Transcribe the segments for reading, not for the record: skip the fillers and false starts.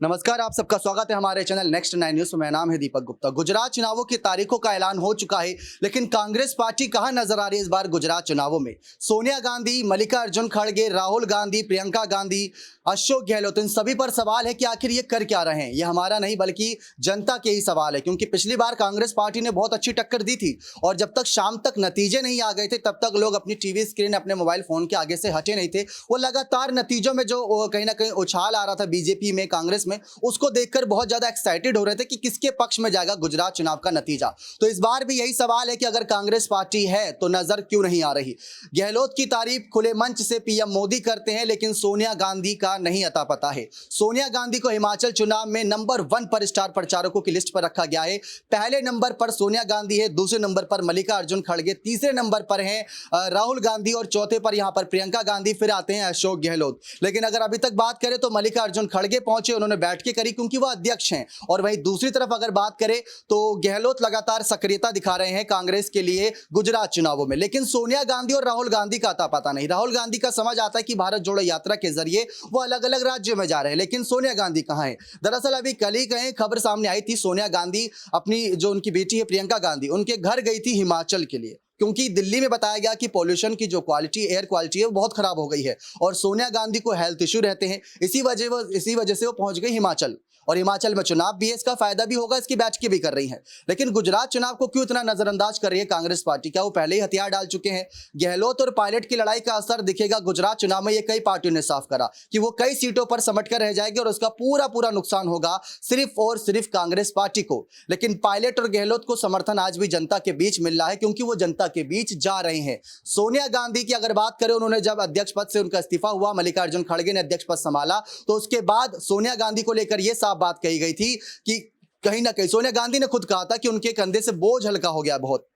नमस्कार, आप सबका स्वागत है हमारे चैनल नेक्स्ट 9 न्यूज में। मेरा नाम है दीपक गुप्ता। गुजरात चुनावों की तारीखों का ऐलान हो चुका है, लेकिन कांग्रेस पार्टी कहां नजर आ रही है इस बार गुजरात चुनावों में? सोनिया गांधी, मल्लिकार्जुन खड़गे, राहुल गांधी, प्रियंका गांधी, अशोक गहलोत, इन सभी पर सवाल है कि आखिर ये कर क्या रहे हैं। ये हमारा नहीं बल्कि जनता के ही सवाल है, क्योंकि पिछली बार कांग्रेस पार्टी ने बहुत अच्छी टक्कर दी थी और जब तक शाम तक नतीजे नहीं आ गए थे तब तक लोग अपनी टीवी स्क्रीन, अपने मोबाइल फोन के आगे से हटे नहीं थे। वो लगातार नतीजों में जो कहीं ना कहीं उछाल आ रहा था बीजेपी में, कांग्रेस में, उसको देखकर बहुत ज्यादा एक्साइटेड हो रहे थे कि किसके पक्ष में जाएगा गुजरात चुनाव का नतीजा। तो इस बार भी यही सवाल है कि अगर कांग्रेस पार्टी है तो नजर क्यों नहीं आ रही। गहलोत की तारीफ खुले मंच से पीएम मोदी करते हैं, लेकिन सोनिया गांधी का नहीं अता पता है। सोनिया गांधी को हिमाचल चुनाव में नंबर 1 पर स्टार प्रचारकों की लिस्ट पर रखा गया है। पहले नंबर पर सोनिया गांधी है, दूसरे नंबर पर मल्लिकार्जुन खड़गे, तीसरे नंबर पर हैं राहुल गांधी और चौथे पर यहां पर प्रियंका गांधी, फिर आते हैं अशोक गहलोत। लेकिन अगर अभी तक बात करें तो मल्लिकार्जुन खड़गे पहुंचे, उन्होंने बैठ के करी क्योंकि वह अध्यक्ष हैं। और वहीं दूसरी तरफ अगर बात करें तो गहलोत लगातार सक्रियता दिखा रहे हैं कांग्रेस के लिए गुजरात चुनावों में। लेकिन सोनिया गांधी और राहुल गांधी का अता पता नहीं। राहुल गांधी का समझ आता है कि भारत जोड़ो यात्रा के जरिए वो अलग अलग राज्यों में जा रहे हैं, लेकिन सोनिया गांधी कहां है? दरअसल अभी कल ही कहीं खबर सामने आई थी, सोनिया गांधी अपनी जो उनकी बेटी है प्रियंका गांधी, उनके घर गई थी हिमाचल के लिए, क्योंकि दिल्ली में बताया गया कि पॉल्यूशन की जो क्वालिटी, एयर क्वालिटी है, वो बहुत खराब हो गई है और सोनिया गांधी को हेल्थ इश्यू रहते हैं। इसी वजह से वो पहुंच गई हिमाचल, और हिमाचल में चुनाव भी है, इसका फायदा भी होगा, इसकी बैठ के भी कर रही हैं। लेकिन गुजरात चुनाव को क्यों इतना नजरअंदाज कर रही है कांग्रेस पार्टी? क्या वो पहले ही हथियार डाल चुके हैं? गहलोत और पायलट की लड़ाई का असर दिखेगा गुजरात चुनाव में। ये कई पार्टियों ने साफ करा कि वो कई सीटों पर समट कर रह जाएगी और उसका पूरा नुकसान होगा सिर्फ और सिर्फ कांग्रेस पार्टी को। लेकिन पायलट और गहलोत को समर्थन आज भी जनता के बीच मिल रहा है, क्योंकि वो जनता के बीच जा रहे हैं। सोनिया गांधी की अगर बात करें, उन्होंने जब अध्यक्ष पद से उनका इस्तीफा हुआ, मल्लिकार्जुन खड़गे ने अध्यक्ष पद संभाला, तो उसके बाद सोनिया गांधी को लेकर यह साफ बात कही गई थी कि कहीं ना कहीं सोनिया गांधी ने खुद कहा था कि उनके कंधे से बोझ हल्का हो गया बहुत।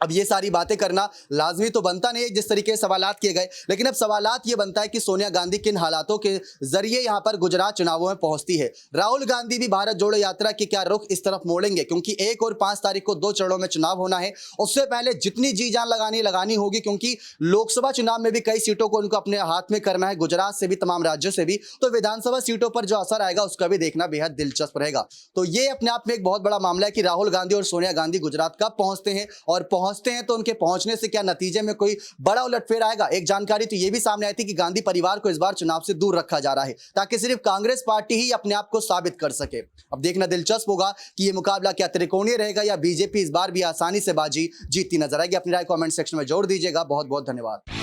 अब ये सारी बातें करना लाजमी तो बनता नहीं है जिस तरीके से सवालात किए गए, लेकिन अब सवालात ये बनता है कि सोनिया गांधी किन हालातों के जरिए यहां पर गुजरात चुनावों में पहुंचती है। राहुल गांधी भी भारत जोड़ो यात्रा के क्या रुख इस तरफ मोड़ेंगे, क्योंकि 1 और 5 तारीख को 2 चरणों में चुनाव होना है। उससे पहले जितनी जी जान लगानी होगी, क्योंकि लोकसभा चुनाव में भी कई सीटों को उनको अपने हाथ में करना है, गुजरात से भी, तमाम राज्यों से भी। तो विधानसभा सीटों पर जो असर आएगा उसका भी देखना बेहद दिलचस्प रहेगा। तो ये अपने आप में एक बहुत बड़ा मामला है कि राहुल गांधी और सोनिया गांधी गुजरात कब पहुंचते हैं, और पहुंचते हैं तो उनके पहुंचने से क्या नतीजे में कोई बड़ा उलटफेर आएगा। एक जानकारी तो यह भी सामने आई थी कि गांधी परिवार को इस बार चुनाव से दूर रखा जा रहा है, ताकि सिर्फ कांग्रेस पार्टी ही अपने आप को साबित कर सके। अब देखना दिलचस्प होगा कि यह मुकाबला क्या त्रिकोणीय रहेगा या बीजेपी इस बार भी आसानी से बाजी जीतती नजर आएगी। अपनी राय कमेंट सेक्शन में जोड़ दीजिएगा। बहुत बहुत धन्यवाद।